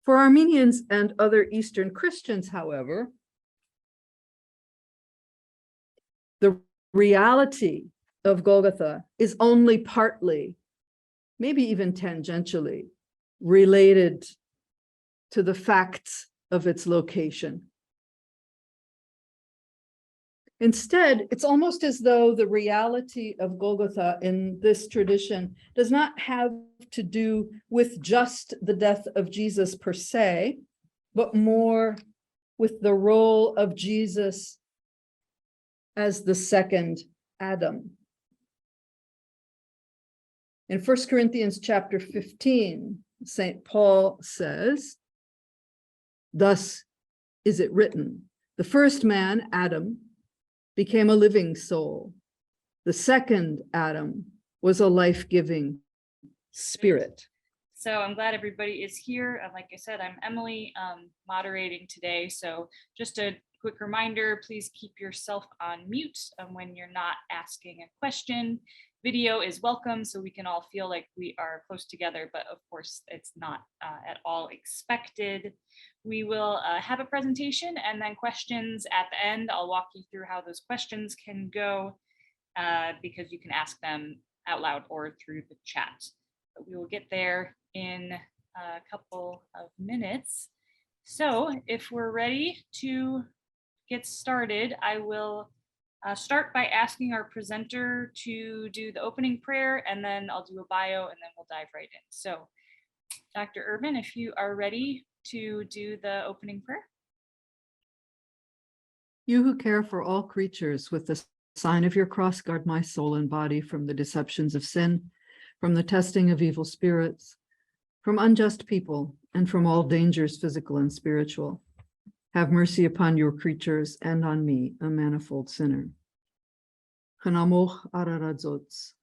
For Armenians and other Eastern Christians, however, the reality of Golgotha is only partly, maybe even tangentially, related to the facts of its location. Instead, it's almost as though the reality of Golgotha in this tradition does not have to do with just the death of Jesus per se, but more with the role of Jesus as the second Adam. In 1 Corinthians chapter 15, St. Paul says, "Thus is it written, the first man, Adam, became a living soul. The second Adam was a life-giving spirit." So I'm glad everybody is here. And like I said, I'm Emily, moderating today. So just a quick reminder, please keep yourself on mute when you're not asking a question. Video is welcome so we can all feel like we are close together, but of course it's not at all expected. We will have a presentation and then questions at the end. I'll walk you through how those questions can go because you can ask them out loud or through the chat. But we will get there in a couple of minutes. So if we're ready to get started, I will start by asking our presenter to do the opening prayer, and then I'll do a bio, and then we'll dive right in. So Dr. Ervine, if you are ready to do the opening prayer. You who care for all creatures, with the sign of your cross, guard my soul and body from the deceptions of sin, from the testing of evil spirits, from unjust people, and from all dangers, physical and spiritual. Have mercy upon your creatures and on me, a manifold sinner. Chanamoch ararazots,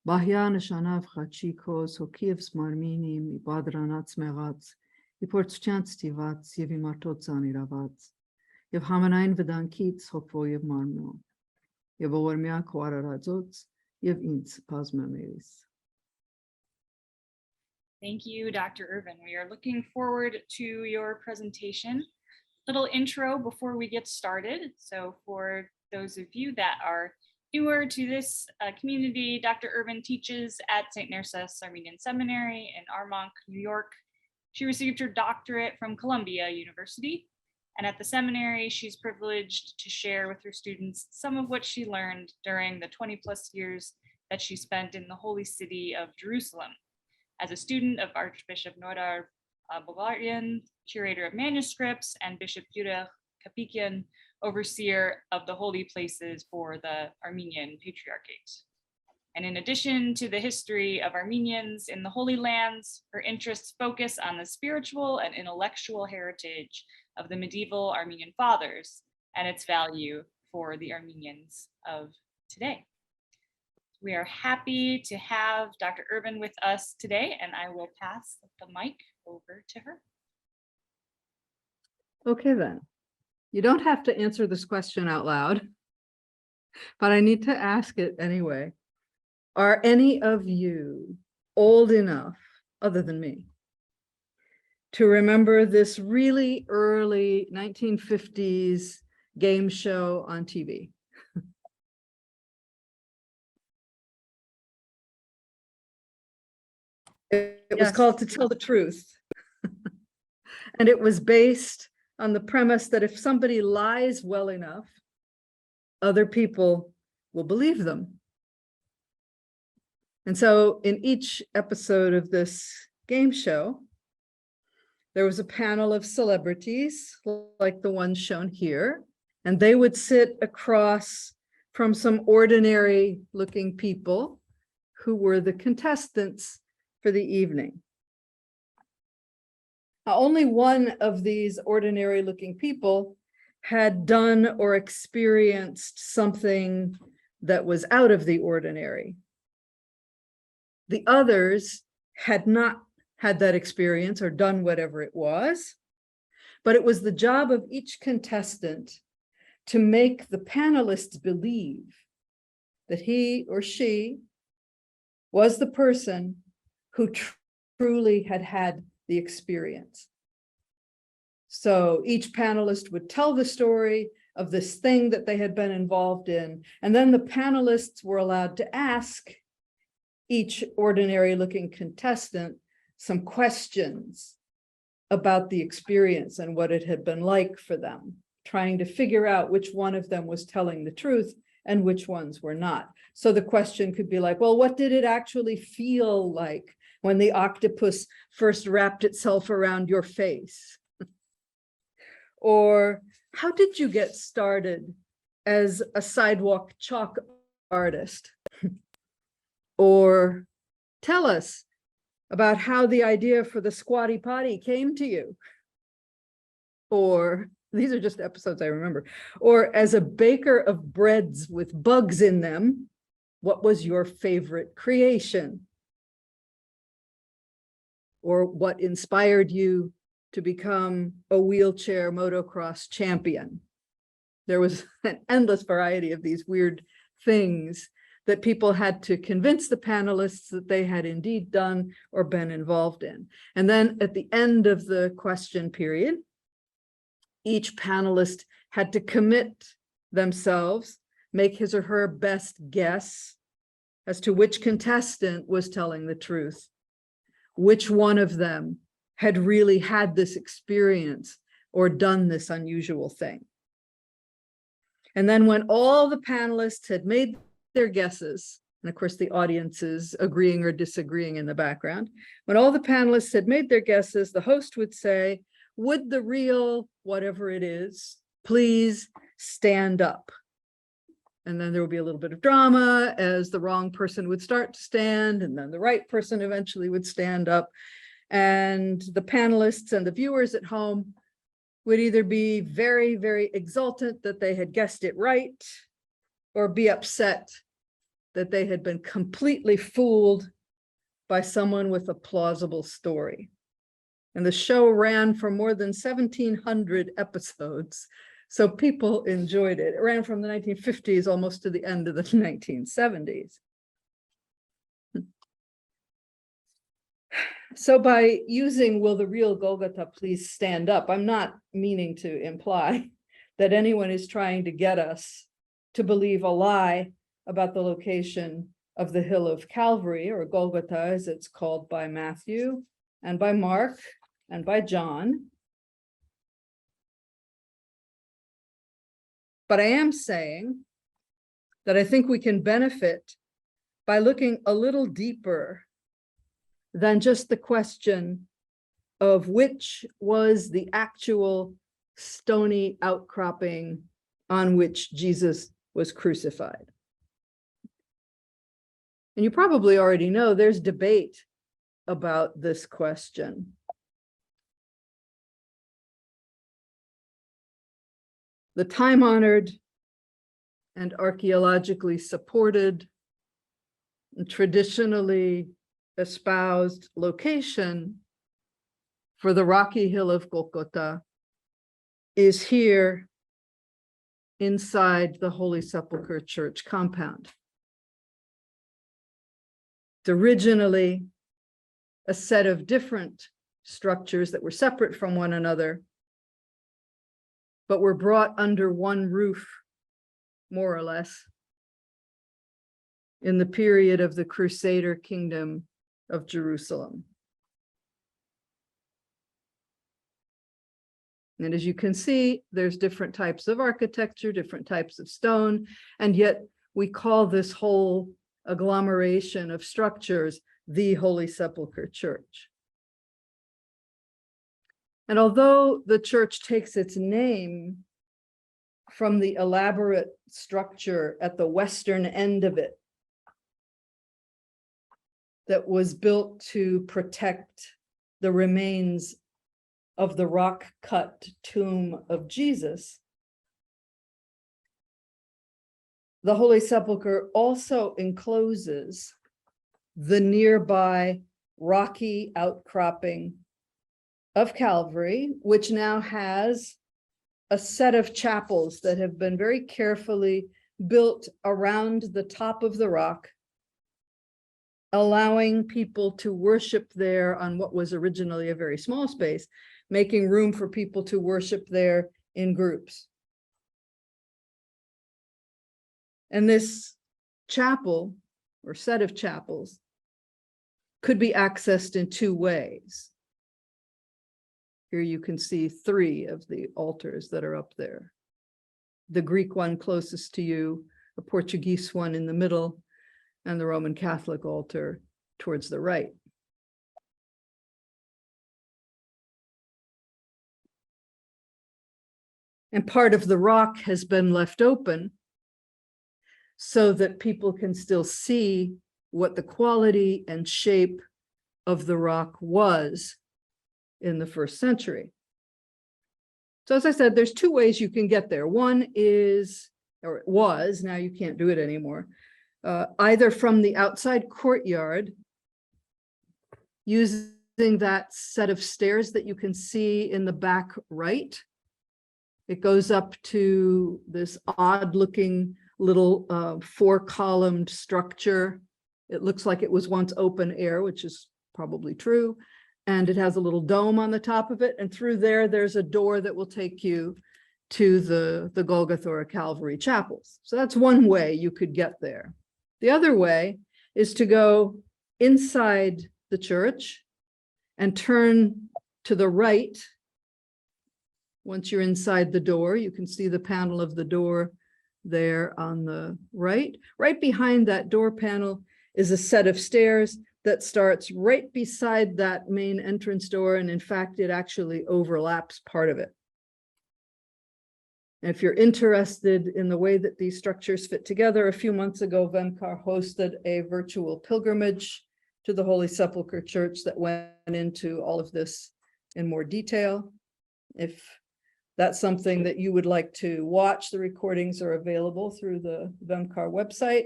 bahya nishanav chachikos, hokievs marminim, ibadranats merats, iportschans tivats, yevimartotzan iravats, yev hamanain vedankits, hokvo yev marmo, yev ormia koararazots, yev ins pasmameris. Thank you, Dr. Ervine. We are looking forward to your presentation. Little intro before we get started. So for those of you that are newer to this community, Dr. Ervine teaches at St. Narcissus Armenian Seminary in Armonk, New York. She received her doctorate from Columbia University. And at the seminary, she's privileged to share with her students some of what she learned during the 20+ years that she spent in the holy city of Jerusalem. As a student of Archbishop Nodar Bulgarian, curator of manuscripts, and Bishop Yudah Kapikian, overseer of the holy places for the Armenian Patriarchate. And in addition to the history of Armenians in the Holy Lands, her interests focus on the spiritual and intellectual heritage of the medieval Armenian fathers and its value for the Armenians of today. We are happy to have Dr. Ervine with us today, and I will pass the mic over to her. Okay, then. You don't have to answer this question out loud, but I need to ask it anyway. Are any of you old enough, other than me, to remember this really early 1950s game show on TV? It was called To Tell the Truth. And it was based on the premise that if somebody lies well enough, other people will believe them. And so in each episode of this game show, there was a panel of celebrities like the ones shown here, and they would sit across from some ordinary looking people who were the contestants for the evening. Now, only one of these ordinary looking people had done or experienced something that was out of the ordinary. The others had not had that experience or done whatever it was, but it was the job of each contestant to make the panelists believe that he or she was the person who truly had had the experience. So each panelist would tell the story of this thing that they had been involved in, and then the panelists were allowed to ask each ordinary looking contestant some questions about the experience and what it had been like for them, trying to figure out which one of them was telling the truth and which ones were not. So the question could be like, well, what did it actually feel like when the octopus first wrapped itself around your face? Or how did you get started as a sidewalk chalk artist? Or tell us about how the idea for the squatty potty came to you. Or these are just episodes I remember. Or as a baker of breads with bugs in them, what was your favorite creation? Or what inspired you to become a wheelchair motocross champion? There was an endless variety of these weird things that people had to convince the panelists that they had indeed done or been involved in. And then at the end of the question period, each panelist had to commit themselves, make his or her best guess as to which contestant was telling the truth, which one of them had really had this experience or done this unusual thing. And then when all the panelists had made their guesses, and of course the audience is agreeing or disagreeing in the background, when all the panelists had made their guesses, the host would say, would the real whatever it is please stand up? And then there would be a little bit of drama as the wrong person would start to stand, and then the right person eventually would stand up. And the panelists and the viewers at home would either be very, very exultant that they had guessed it right, or be upset that they had been completely fooled by someone with a plausible story. And the show ran for more than 1,700 episodes. So people enjoyed it. It ran from the 1950s almost to the end of the 1970s. So by using "Will the real Golgotha please stand up," I'm not meaning to imply that anyone is trying to get us to believe a lie about the location of the hill of Calvary, or Golgotha as it's called by Matthew and by Mark and by John. But I am saying that I think we can benefit by looking a little deeper than just the question of which was the actual stony outcropping on which Jesus was crucified. And you probably already know there's debate about this question. The time-honored and archaeologically supported and traditionally espoused location for the rocky hill of Golgotha is here inside the Holy Sepulchre Church compound. It's originally a set of different structures that were separate from one another, but were brought under one roof, more or less, in the period of the Crusader Kingdom of Jerusalem. And as you can see, there's different types of architecture, different types of stone, and yet we call this whole agglomeration of structures the Holy Sepulchre Church. And although the church takes its name from the elaborate structure at the western end of it that was built to protect the remains of the rock-cut tomb of Jesus, the Holy Sepulchre also encloses the nearby rocky outcropping of Calvary, which now has a set of chapels that have been very carefully built around the top of the rock, allowing people to worship there on what was originally a very small space, making room for people to worship there in groups. And this chapel or set of chapels could be accessed in two ways. Here you can see three of the altars that are up there. The Greek one closest to you, a Portuguese one in the middle, and the Roman Catholic altar towards the right. And part of the rock has been left open so that people can still see what the quality and shape of the rock was in the first century. So as I said, there's two ways you can get there. One is, or it was, now you can't do it anymore, either from the outside courtyard, using that set of stairs that you can see in the back right. It goes up to this odd looking little four-columned structure. It looks like it was once open air, which is probably true. And it has a little dome on the top of it. And through there, there's a door that will take you to the Golgotha or Calvary chapels. So that's one way you could get there. The other way is to go inside the church and turn to the right. Once you're inside the door, you can see the panel of the door there on the right. Right behind that door panel is a set of stairs that starts right beside that main entrance door. And in fact, it actually overlaps part of it. And if you're interested in the way that these structures fit together, a few months ago, Vemkar hosted a virtual pilgrimage to the Holy Sepulchre Church that went into all of this in more detail. If that's something that you would like to watch, the recordings are available through the Vemkar website.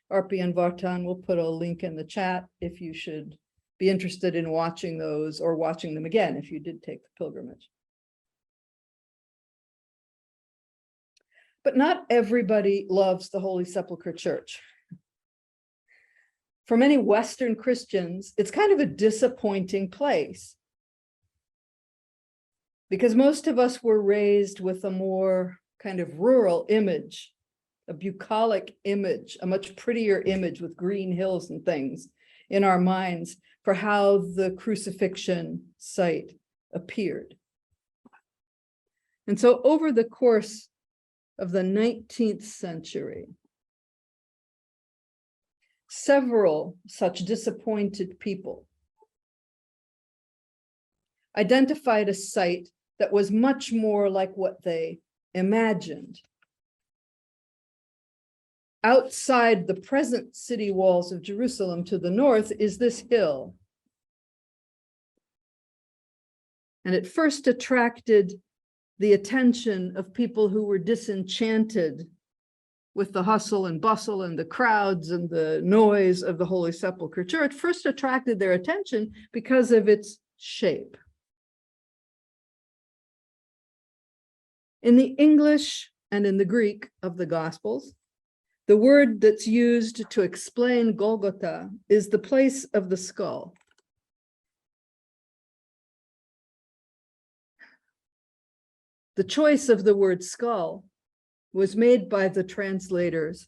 Arpi and Vartan will put a link in the chat if you should be interested in watching those or watching them again if you did take the pilgrimage. But not everybody loves the Holy Sepulchre Church. For many Western Christians, it's kind of a disappointing place, because most of us were raised with a more kind of rural image, a bucolic image, a much prettier image with green hills and things in our minds for how the crucifixion site appeared. And so over the course of the 19th century, several such disappointed people identified a site that was much more like what they imagined. Outside the present city walls of Jerusalem to the north is this hill. And it first attracted the attention of people who were disenchanted with the hustle and bustle and the crowds and the noise of the Holy Sepulchre Church. First attracted their attention because of its shape. In the English and in the Greek of the Gospels, the word that's used to explain Golgotha is the place of the skull. The choice of the word skull was made by the translators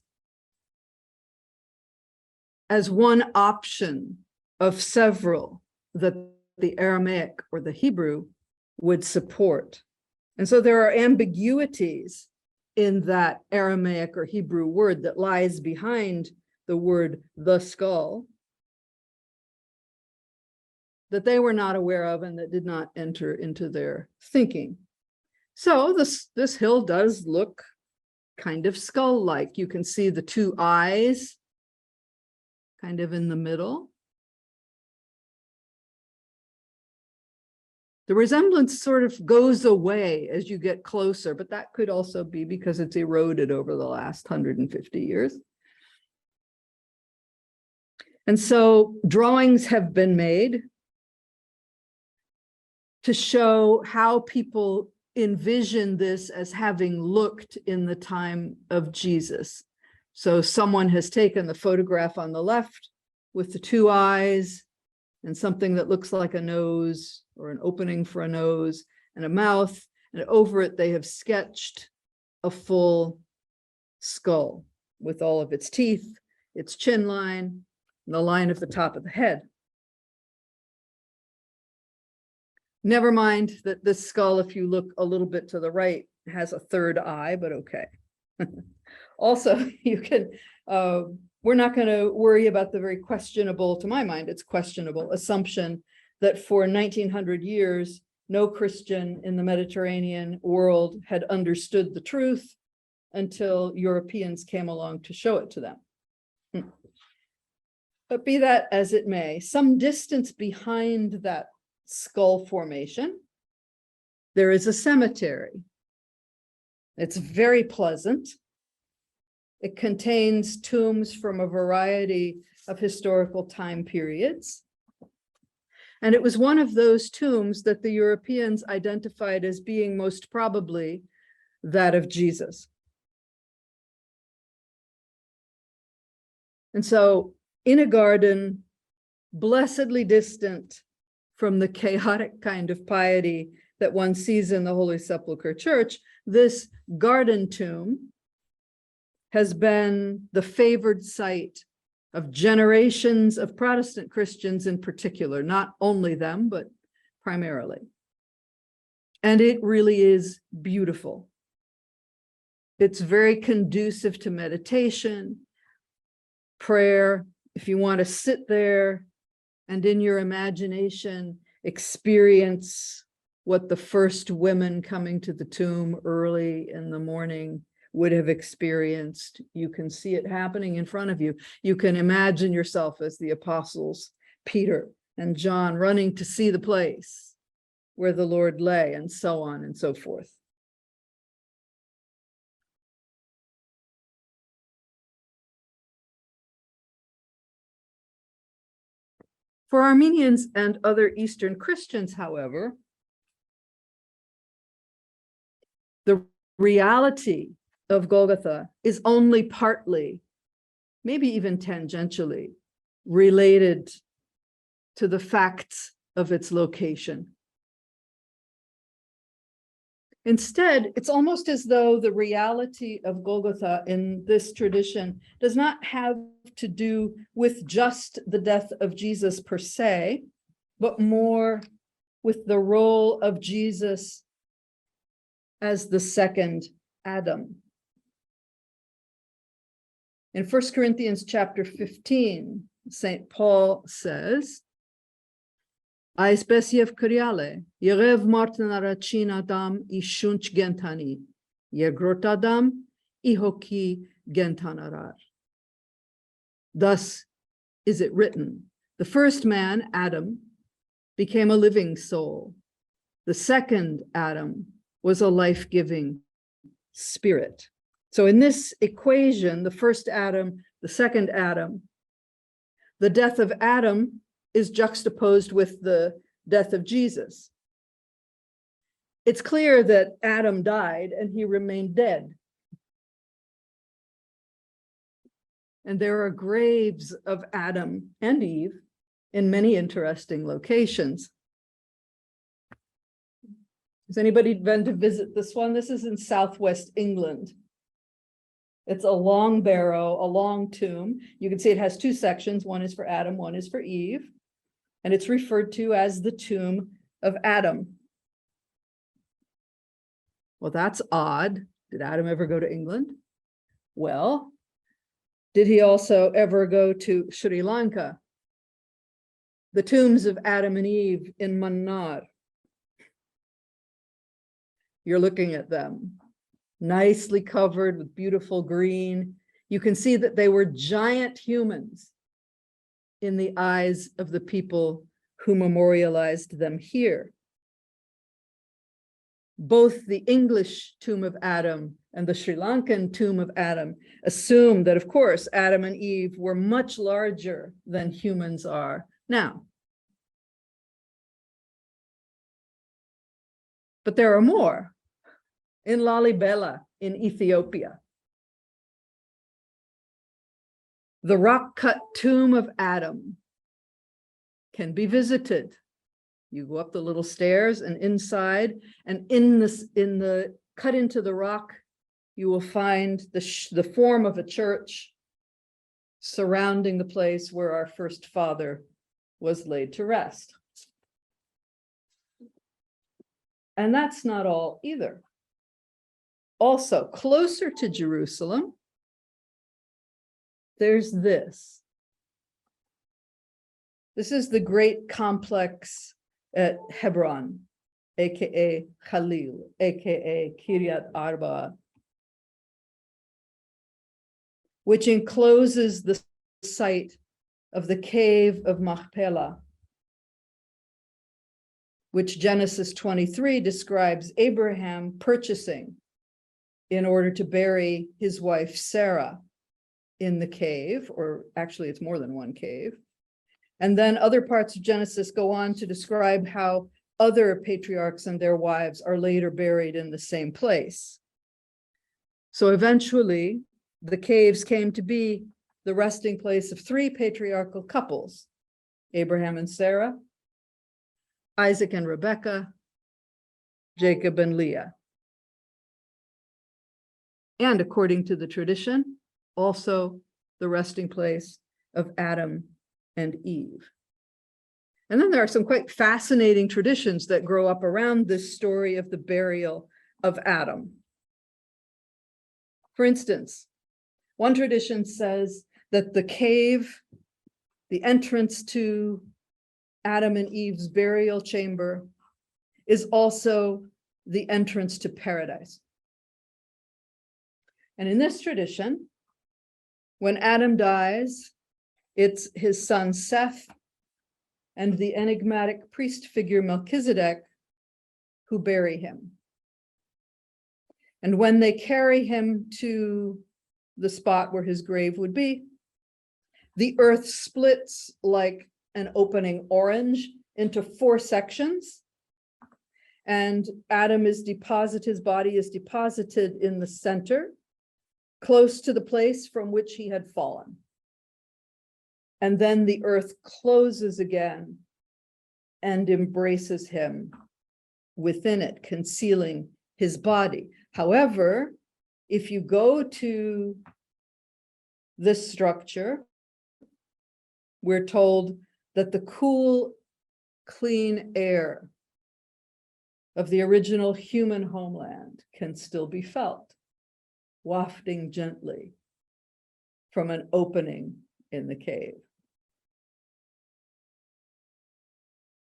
as one option of several that the Aramaic or the Hebrew would support. And so there are ambiguities in that Aramaic or Hebrew word that lies behind the word the skull that they were not aware of and that did not enter into their thinking. So this hill does look kind of skull-like. You can see the two eyes kind of in the middle. The resemblance sort of goes away as you get closer, but that could also be because it's eroded over the last 150 years. And so drawings have been made to show how people envision this as having looked in the time of Jesus. So someone has taken the photograph on the left with the two eyes and something that looks like a nose or an opening for a nose and a mouth. And over it, they have sketched a full skull with all of its teeth, its chin line, and the line of the top of the head. Never mind that this skull, if you look a little bit to the right, has a third eye, but okay. Also, you can, we're not going to worry about the very questionable, to my mind, it's questionable assumption that for 1900 years, no Christian in the Mediterranean world had understood the truth until Europeans came along to show it to them. But be that as it may, some distance behind that skull formation, there is a cemetery. It's very pleasant. It contains tombs from a variety of historical time periods. And it was one of those tombs that the Europeans identified as being most probably that of Jesus. And so in a garden, blessedly distant from the chaotic kind of piety that one sees in the Holy Sepulchre Church, this garden tomb has been the favored site of generations of Protestant Christians in particular, not only them, but primarily. And it really is beautiful. It's very conducive to meditation, prayer. If you want to sit there and in your imagination experience what the first women coming to the tomb early in the morning would have experienced, you can see it happening in front of you. You can imagine yourself as the apostles, Peter and John, running to see the place where the Lord lay, and so on and so forth. For Armenians and other Eastern Christians, however, the reality of Golgotha is only partly, maybe even tangentially, related to the facts of its location. Instead, it's almost as though the reality of Golgotha in this tradition does not have to do with just the death of Jesus per se, but more with the role of Jesus as the second Adam. In 1 Corinthians chapter 15, St. Paul says, Այսպեսև քրյալե, եղև մարդն առաջին Ադամ ի շունչ գենթանի, երկրորդ Ադամ ի հոգի գենթանարար. Thus is it written, the first man, Adam, became a living soul. The second Adam was a life-giving spirit. So in this equation, the first Adam, the second Adam, the death of Adam is juxtaposed with the death of Jesus. It's clear that Adam died and he remained dead. And there are graves of Adam and Eve in many interesting locations. Has anybody been to visit this one? This is in Southwest England. It's a long barrow, a long tomb. You can see it has two sections. One is for Adam, one is for Eve. And it's referred to as the tomb of Adam. Well, that's odd. Did Adam ever go to England? Well, did he also ever go to Sri Lanka? The tombs of Adam and Eve in Mannar. You're looking at them, nicely covered with beautiful green. You can see that they were giant humans in the eyes of the people who memorialized them here. Both the English tomb of Adam and the Sri Lankan tomb of Adam assume that, of course, Adam and Eve were much larger than humans are now. But there are more in Lalibela in Ethiopia. The rock-cut tomb of Adam can be visited. You go up the little stairs and inside, and cut into the rock, you will find the form of a church surrounding the place where our first father was laid to rest. And that's not all either. Also, closer to Jerusalem, there's this. This is the great complex at Hebron, aka Khalil, aka Kiryat Arba, which encloses the site of the cave of Machpelah, which Genesis 23 describes Abraham purchasing in order to bury his wife Sarah in the cave, or actually it's more than one cave. And then other parts of Genesis go on to describe how other patriarchs and their wives are later buried in the same place. So eventually, the caves came to be the resting place of three patriarchal couples, Abraham and Sarah, Isaac and Rebekah, Jacob and Leah. And according to the tradition, also the resting place of Adam and Eve. And then there are some quite fascinating traditions that grow up around this story of the burial of Adam. For instance, one tradition says that the cave, the entrance to Adam and Eve's burial chamber, is also the entrance to paradise. And in this tradition, when Adam dies, it's his son Seth and the enigmatic priest figure Melchizedek who bury him. And when they carry him to the spot where his grave would be, the earth splits like an opening orange into 4 sections. And Adam is deposited, his body is deposited in the center, close to the place from which he had fallen. And then the earth closes again and embraces him within it, concealing his body. However, if you go to this structure, we're told that the cool, clean air of the original human homeland can still be felt, wafting gently from an opening in the cave.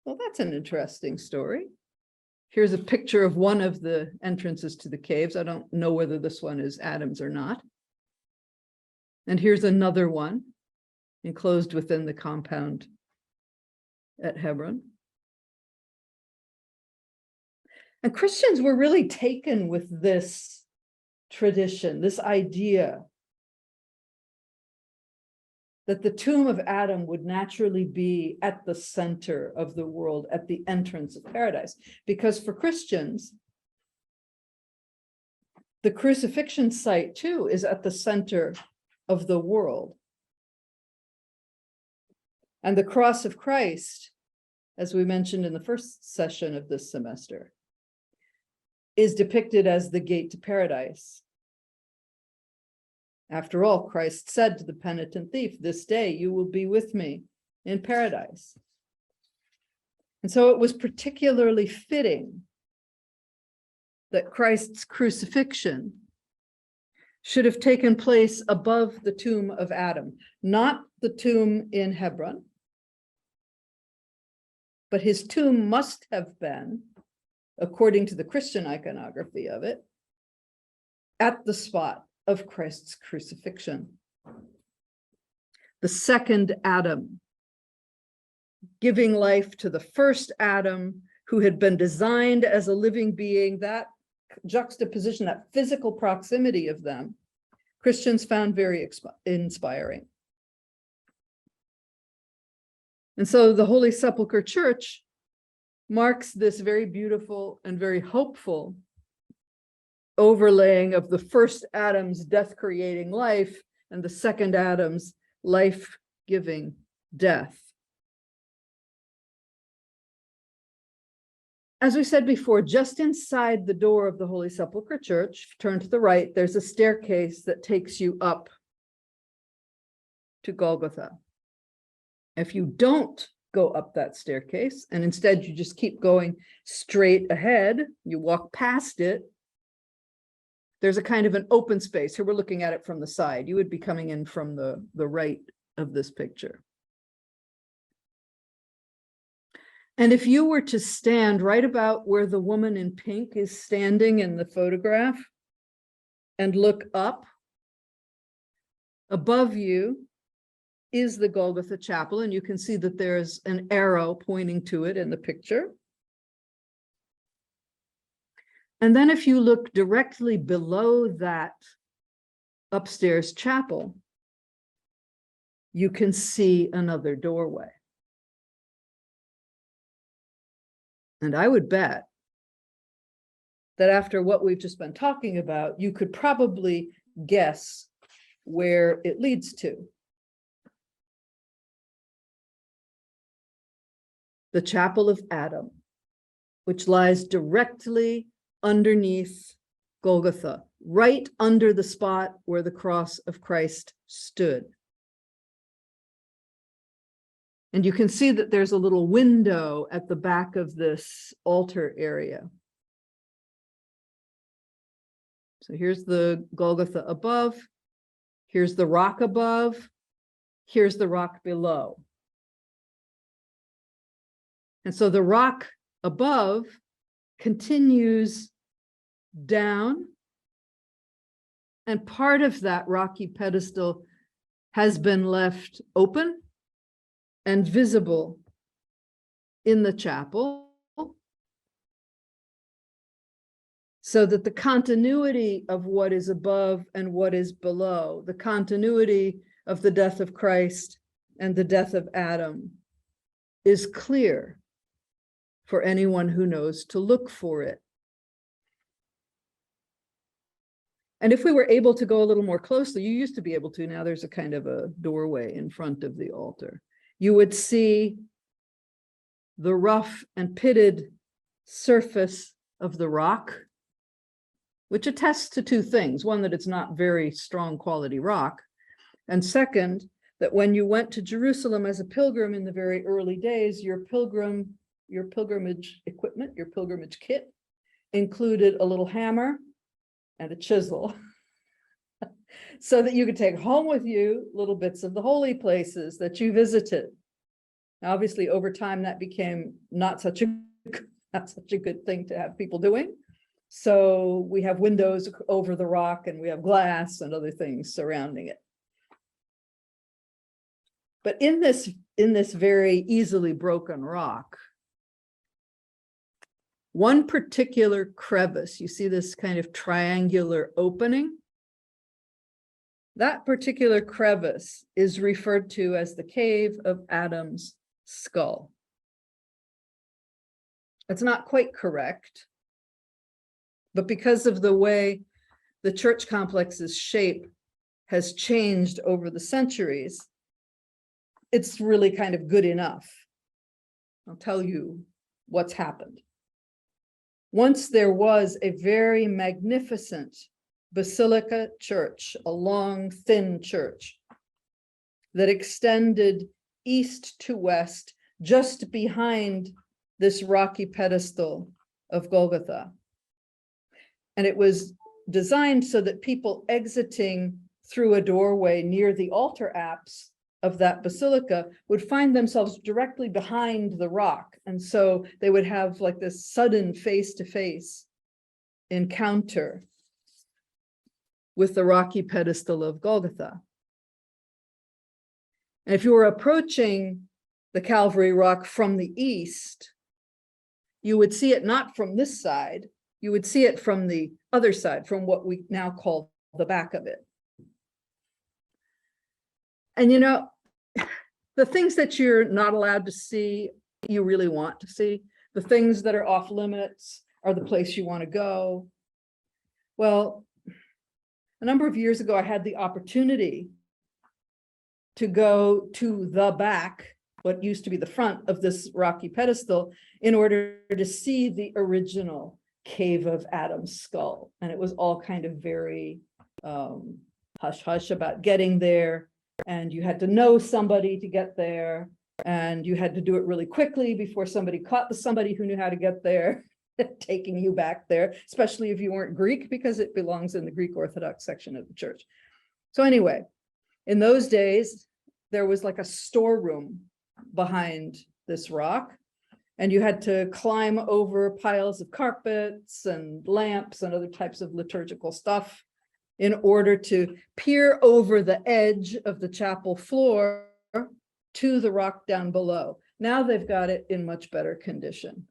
Well, that's an interesting story. Here's a picture of one of the entrances to the caves. I don't know whether this one is Adam's or not. And here's another one enclosed within the compound at Hebron. And Christians were really taken with this tradition, this idea that the tomb of Adam would naturally be at the center of the world, at the entrance of paradise. Because for Christians, the crucifixion site too is at the center of the world. And the cross of Christ, as we mentioned in the first session of this semester, is depicted as the gate to paradise. After all, Christ said to the penitent thief, "This day you will be with me in paradise." And so it was particularly fitting that Christ's crucifixion should have taken place above the tomb of Adam, not the tomb in Hebron, but his tomb must have been, according to the Christian iconography of it, at the spot of Christ's crucifixion. The second Adam, giving life to the first Adam, who had been designed as a living being, that juxtaposition, that physical proximity of them, Christians found very inspiring. And so the Holy Sepulchre Church marks this very beautiful and very hopeful overlaying of the first Adam's death-creating life and the second Adam's life-giving death. As we said before, just inside the door of the Holy Sepulchre Church, turn to the right, there's a staircase that takes you up to Golgotha. If you don't go up that staircase, and instead you just keep going straight ahead, you walk past it, there's a kind of an open space. Here we're looking at it from the side. You would be coming in from the right of this picture. And if you were to stand right about where the woman in pink is standing in the photograph and look up, above you is the Golgotha Chapel, and you can see that there's an arrow pointing to it in the picture. And then if you look directly below that upstairs chapel, you can see another doorway. And I would bet that after what we've just been talking about, you could probably guess where it leads to. The Chapel of Adam, which lies directly underneath Golgotha, right under the spot where the cross of Christ stood. And you can see that there's a little window at the back of this altar area. So here's the Golgotha above, here's the rock above, here's the rock below. And so the rock above continues down, and part of that rocky pedestal has been left open and visible in the chapel, so that the continuity of what is above and what is below, the continuity of the death of Christ and the death of Adam, is clear for anyone who knows to look for it. And if we were able to go a little more closely, you used to be able to, now there's a kind of a doorway in front of the altar, you would see the rough and pitted surface of the rock, which attests to two things. One, that it's not very strong quality rock. And second, that when you went to Jerusalem as a pilgrim in the very early days, your pilgrimage equipment, your pilgrimage kit, included a little hammer and a chisel, so that you could take home with you little bits of the holy places that you visited. Now, obviously, over time, that became not such a good thing to have people doing. So we have windows over the rock, and we have glass and other things surrounding it. But in this very easily broken rock, one particular crevice, you see this kind of triangular opening? That particular crevice is referred to as the cave of Adam's skull. It's not quite correct, but because of the way the church complex's shape has changed over the centuries, it's really kind of good enough. I'll tell you what's happened. Once there was a very magnificent basilica church, a long, thin church that extended east to west, just behind this rocky pedestal of Golgotha. And it was designed so that people exiting through a doorway near the altar apse of that basilica would find themselves directly behind the rock. And so they would have like this sudden face-to-face encounter with the rocky pedestal of Golgotha. And if you were approaching the Calvary rock from the east, you would see it not from this side, you would see it from the other side, from what we now call the back of it. And you know, the things that you're not allowed to see, you really want to see. The things that are off limits are the place you want to go. Well, a number of years ago, I had the opportunity to go to the back, what used to be the front of this rocky pedestal, in order to see the original cave of Adam's skull. And it was all kind of very hush-hush about getting there. And you had to know somebody to get there. And you had to do it really quickly before somebody caught somebody who knew how to get there, taking you back there, especially if you weren't Greek, because it belongs in the Greek Orthodox section of the church. So anyway, in those days, there was like a storeroom behind this rock, and you had to climb over piles of carpets and lamps and other types of liturgical stuff in order to peer over the edge of the chapel floor to the rock down below. Now they've got it in much better condition.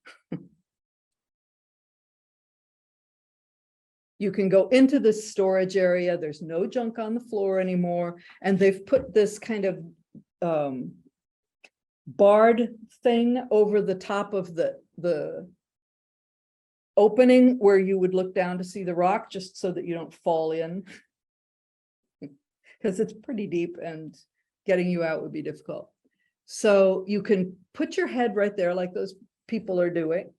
You can go into this storage area. There's no junk on the floor anymore. And they've put this kind of barred thing over the top of the opening where you would look down to see the rock, just so that you don't fall in, because it's pretty deep and getting you out would be difficult. So you can put your head right there like those people are doing.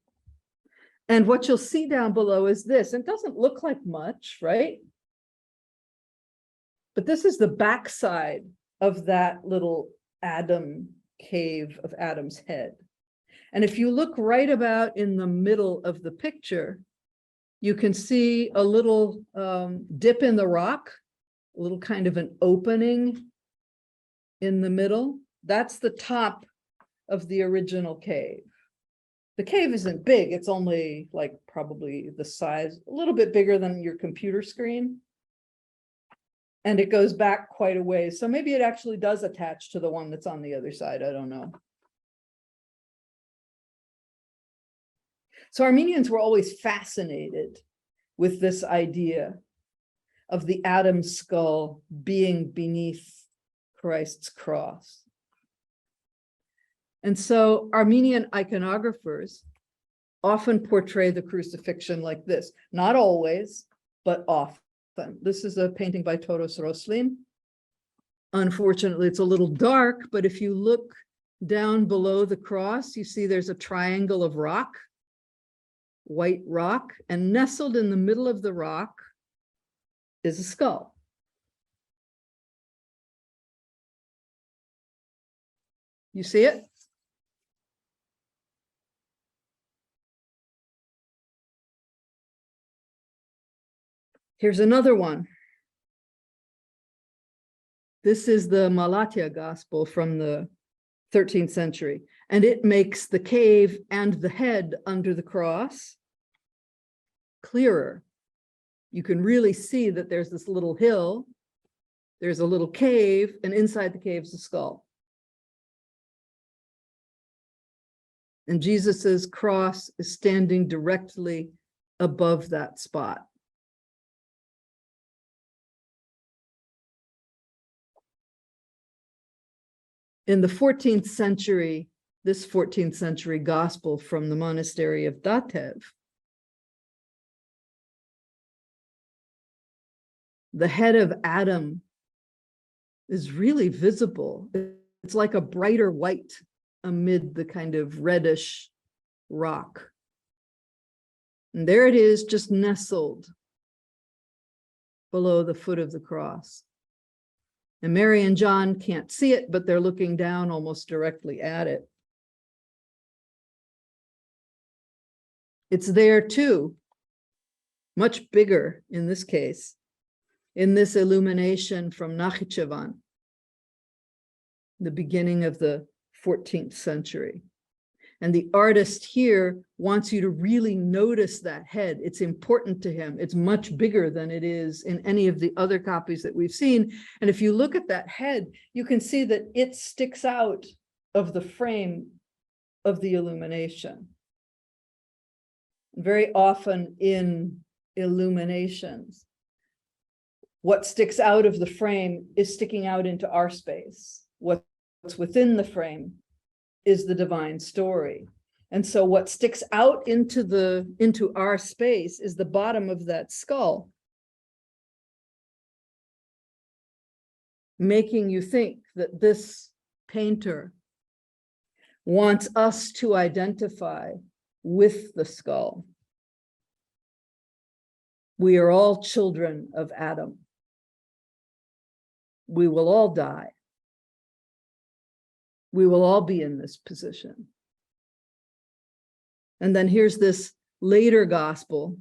And what you'll see down below is this. It doesn't look like much, right? But this is the backside of that little Adam cave of Adam's head. And if you look right about in the middle of the picture, you can see a little dip in the rock, a little kind of an opening in the middle. That's the top of the original cave. The cave isn't big. It's only like probably the size, a little bit bigger than your computer screen. And it goes back quite a ways. So maybe it actually does attach to the one that's on the other side. I don't know. So Armenians were always fascinated with this idea of the Adam skull being beneath Christ's cross. And so Armenian iconographers often portray the crucifixion like this. Not always, but often. This is a painting by Toros Roslin. Unfortunately, it's a little dark, but if you look down below the cross, you see there's a triangle of rock, white rock, and nestled in the middle of the rock is a skull. You see it? Here's another one. This is the Malatya Gospel from the 13th century, and it makes the cave and the head under the cross clearer. You can really see that there's this little hill, there's a little cave, and inside the cave is a skull. And Jesus's cross is standing directly above that spot. In the 14th century, this 14th century gospel from the monastery of Datev, the head of Adam is really visible. It's like a brighter white amid the kind of reddish rock. And there it is, just nestled below the foot of the cross. And Mary and John can't see it, but they're looking down almost directly at it. It's there too, much bigger in this case, in this illumination from Nakhichevan, the beginning of the 14th century. And the artist here wants you to really notice that head. It's important to him. It's much bigger than it is in any of the other copies that we've seen. And if you look at that head, you can see that it sticks out of the frame of the illumination. Very often in illuminations, what sticks out of the frame is sticking out into our space. What's within the frame is the divine story. And so what sticks out into our space is the bottom of that skull. making you think that this painter wants us to identify with the skull. We are all children of Adam. We will all die. We will all be in this position. And then here's this later gospel,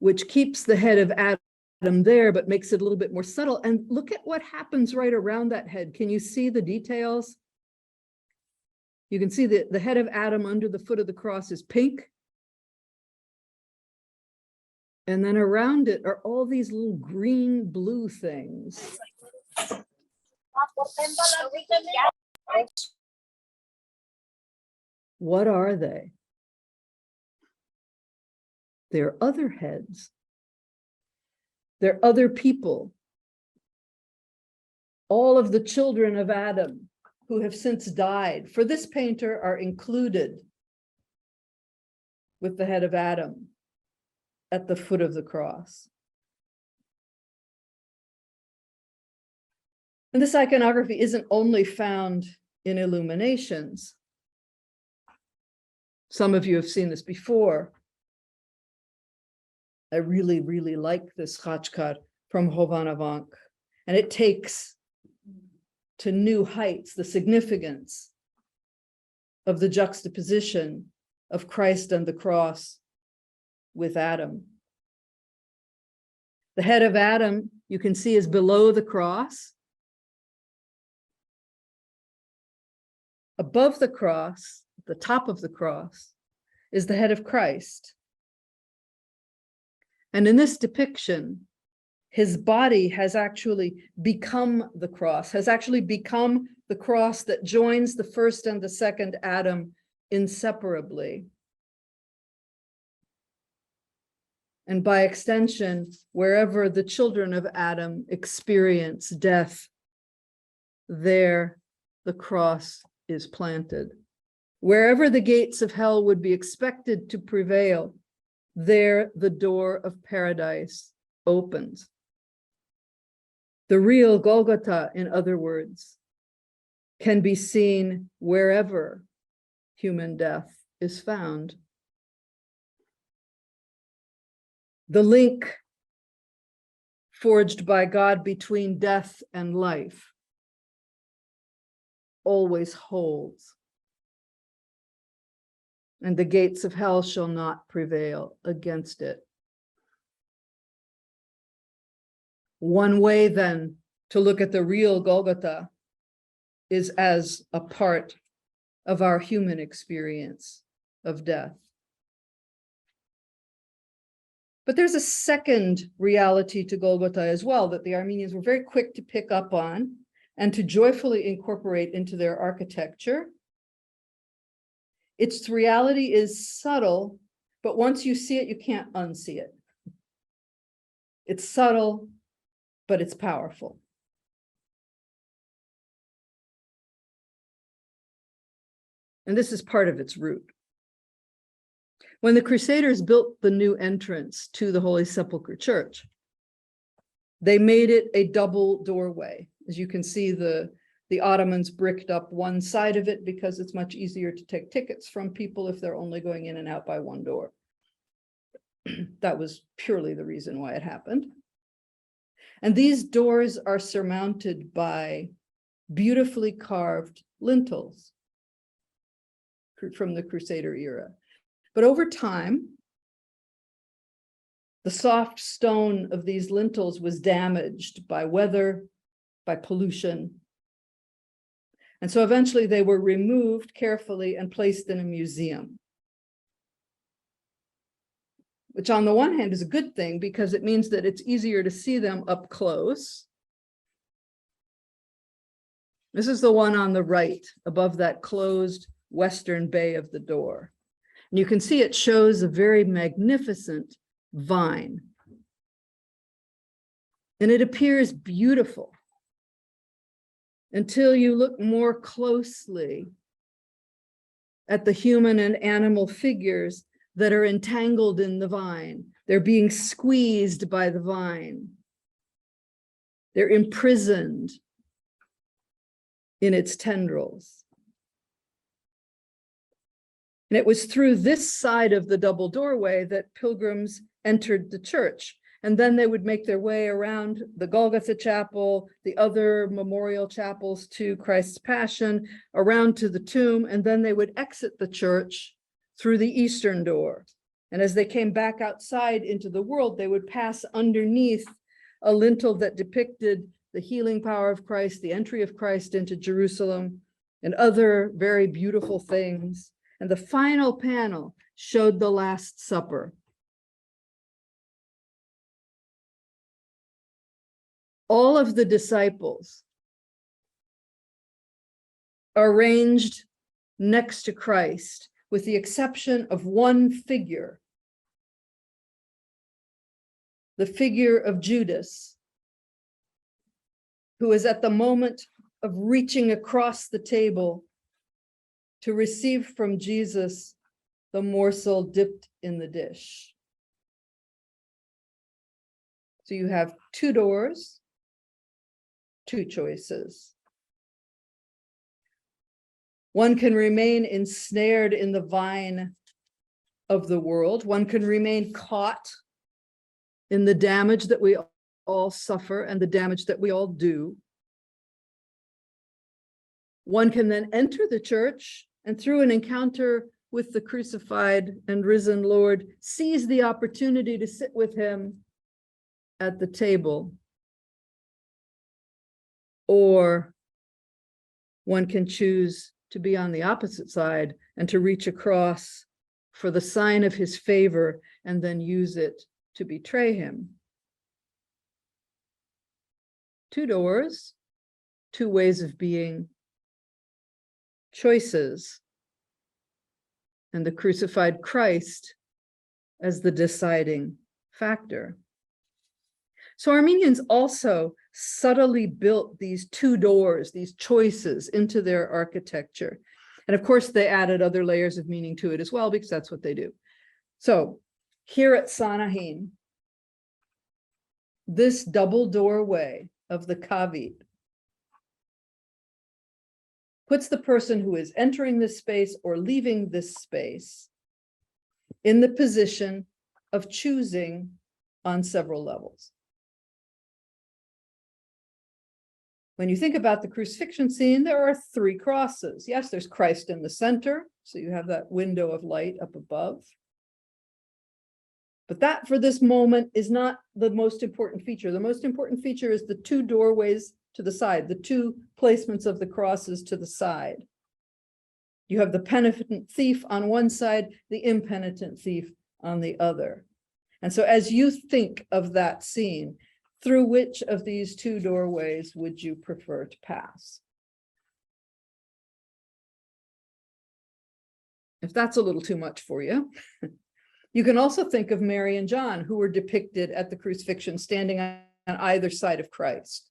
which keeps the head of Adam there, but makes it a little bit more subtle. And look at what happens right around that head. Can you see the details? You can see that the head of Adam under the foot of the cross is pink. And then around it are all these little green, blue things. What are they? They're other heads. They're other people. All of the children of Adam who have since died, for this painter, are included with the head of Adam at the foot of the cross. And this iconography isn't only found in illuminations. Some of you have seen this before. I really, really like this Khachkar from Hovanavank, and it takes to new heights the significance of the juxtaposition of Christ and the cross with Adam. The head of Adam, you can see, is below the cross. Above the cross, at the top of the cross, is the head of Christ. And in this depiction, his body has actually become the cross, has actually become the cross that joins the first and the second Adam inseparably. And by extension, wherever the children of Adam experience death, there the cross is planted. Wherever the gates of hell would be expected to prevail, there the door of paradise opens. The real Golgotha, in other words, can be seen wherever human death is found. The link forged by God between death and life always holds, and the gates of hell shall not prevail against it. One way then to look at the real Golgotha is as a part of our human experience of death. But there's a second reality to Golgotha as well that the Armenians were very quick to pick up on and to joyfully incorporate into their architecture. Its reality is subtle, but once you see it, you can't unsee it. It's subtle, but it's powerful. And this is part of its root. When the Crusaders built the new entrance to the Holy Sepulchre Church, they made it a double doorway. As you can see, the Ottomans bricked up one side of it because it's much easier to take tickets from people if they're only going in and out by one door. That was purely the reason why it happened. And these doors are surmounted by beautifully carved lintels from the Crusader era. But over time, the soft stone of these lintels was damaged by weather, by pollution. And so eventually they were removed carefully and placed in a museum, which on the one hand is a good thing because it means that it's easier to see them up close. This is the one on the right above that closed western bay of the door. And you can see it shows a very magnificent vine. And it appears beautiful until you look more closely at the human and animal figures that are entangled in the vine. They're being squeezed by the vine. They're imprisoned in its tendrils. And it was through this side of the double doorway that pilgrims entered the church. And then they would make their way around the Golgotha chapel, the other memorial chapels to Christ's Passion, around to the tomb, and then they would exit the church through the eastern door. And as they came back outside into the world, they would pass underneath a lintel that depicted the healing power of Christ, the entry of Christ into Jerusalem, and other very beautiful things. And the final panel showed the Last Supper. All of the disciples are arranged next to Christ, with the exception of one figure, the figure of Judas, who is at the moment of reaching across the table to receive from Jesus the morsel dipped in the dish. So you have two doors, two choices. One can remain ensnared in the vine of the world. One can remain caught in the damage that we all suffer and the damage that we all do. One can then enter the church and through an encounter with the crucified and risen Lord, seize the opportunity to sit with him at the table. Or one can choose to be on the opposite side and to reach across for the sign of his favor and then use it to betray him. Two doors, two ways of being, choices, and the crucified Christ as the deciding factor. So Armenians also subtly built these two doors, these choices, into their architecture. And of course, they added other layers of meaning to it as well, because that's what they do. So here at Sanahin, this double doorway of the kavit puts the person who is entering this space or leaving this space in the position of choosing on several levels. When you think about the crucifixion scene, there are three crosses. Yes, there's Christ in the center, so you have that window of light up above. But that, for this moment, is not the most important feature. The most important feature is the two doorways to the side, the two placements of the crosses to the side. You have the penitent thief on one side, the impenitent thief on the other. And so as you think of that scene, through which of these two doorways would you prefer to pass? If that's a little too much for you, you can also think of Mary and John, who were depicted at the crucifixion standing on either side of Christ.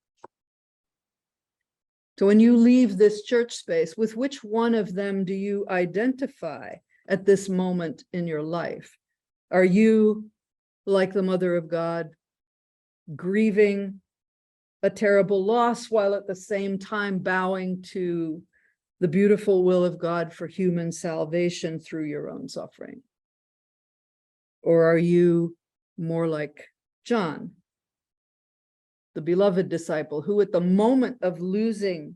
So when you leave this church space, with which one of them do you identify at this moment in your life? Are you, like the Mother of God, grieving a terrible loss while at the same time bowing to the beautiful will of God for human salvation through your own suffering? Or are you more like John, the beloved disciple, who at the moment of losing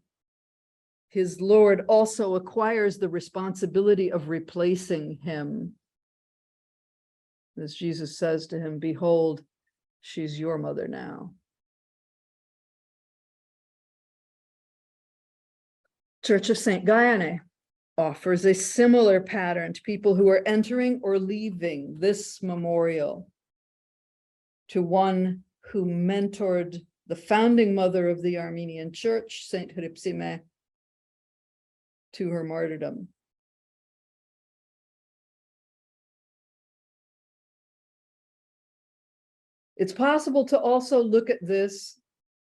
his Lord also acquires the responsibility of replacing him? As Jesus says to him, "Behold, she's your mother now." Church of St. Gaiane offers a similar pattern to people who are entering or leaving this memorial, to one who mentored the founding mother of the Armenian Church, Saint Hripsime, to her martyrdom. It's possible to also look at this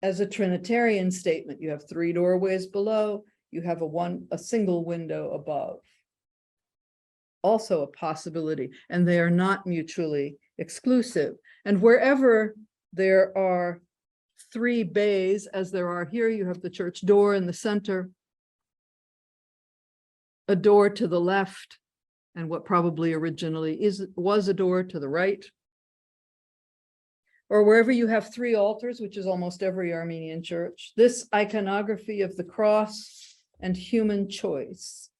as a Trinitarian statement. You have three doorways below, you have a single window above. Also a possibility, and they are not mutually exclusive. And wherever there are three bays, as there are here. You have the church door in the center, a door to the left, and what probably originally was a door to the right. Or wherever you have three altars, which is almost every Armenian church, this iconography of the cross and human choice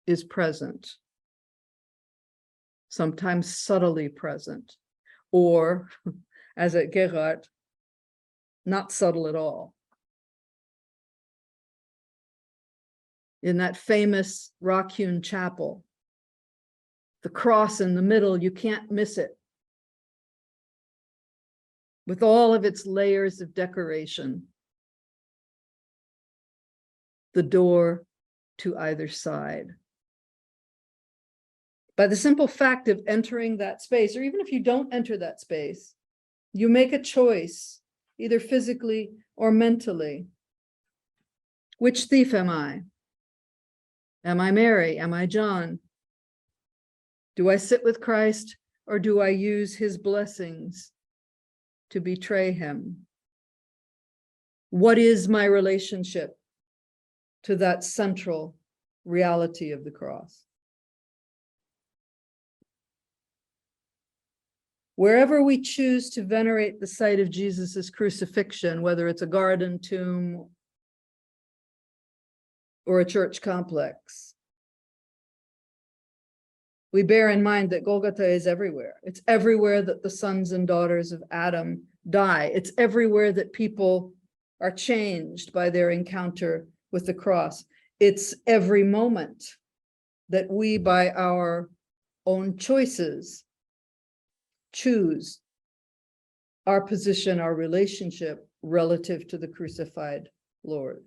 is present, sometimes subtly present, or as at Gerard, not subtle at all. In that famous rock-hewn chapel, the cross in the middle, you can't miss it, with all of its layers of decoration. The door to either side. By the simple fact of entering that space, or even if you don't enter that space, you make a choice, either physically or mentally. Which thief am I? Am I Mary? Am I John? Do I sit with Christ, or do I use his blessings to betray him? What is my relationship to that central reality of the cross? Wherever we choose to venerate the site of Jesus's crucifixion, whether it's a garden tomb or a church complex, we bear in mind that Golgotha is everywhere. It's everywhere that the sons and daughters of Adam die. It's everywhere that people are changed by their encounter with the cross. It's every moment that we, by our own choices, choose our position, our relationship relative to the crucified Lord.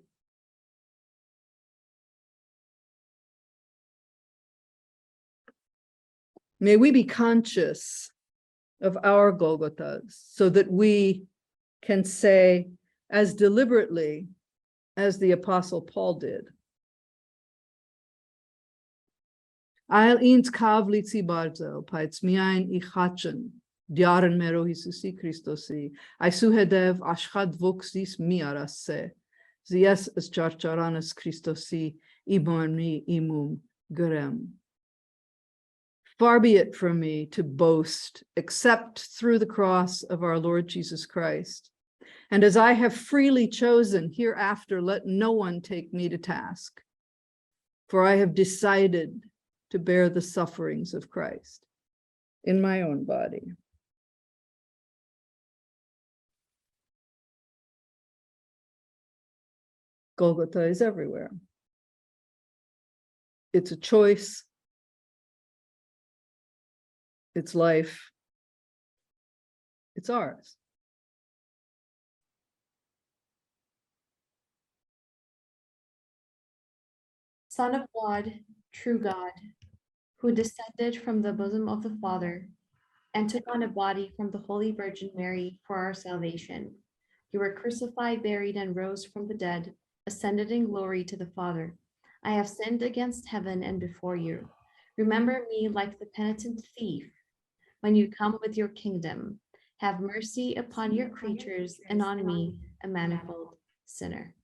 May we be conscious of our Golgothas so that we can say as deliberately as the Apostle Paul did, Ail ins kavlitsi barzel, paits miain ichachen, diaren mero Hisusi Christosi, aisu hedev ashchad voxis miarase, zies es charcharanes Christosi, iboni imum gerem. Far be it from me to boast, except through the cross of our Lord Jesus Christ. And as I have freely chosen, hereafter let no one take me to task. For I have decided to bear the sufferings of Christ in my own body. Golgotha is everywhere. It's a choice. It's life. It's ours. Son of God, true God, who descended from the bosom of the Father and took on a body from the Holy Virgin Mary for our salvation. You were crucified, buried, and rose from the dead, ascended in glory to the Father. I have sinned against heaven and before you. Remember me like the penitent thief when you come with your kingdom. Have mercy upon your creatures and on me, a manifold sinner.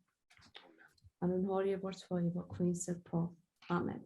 Amen.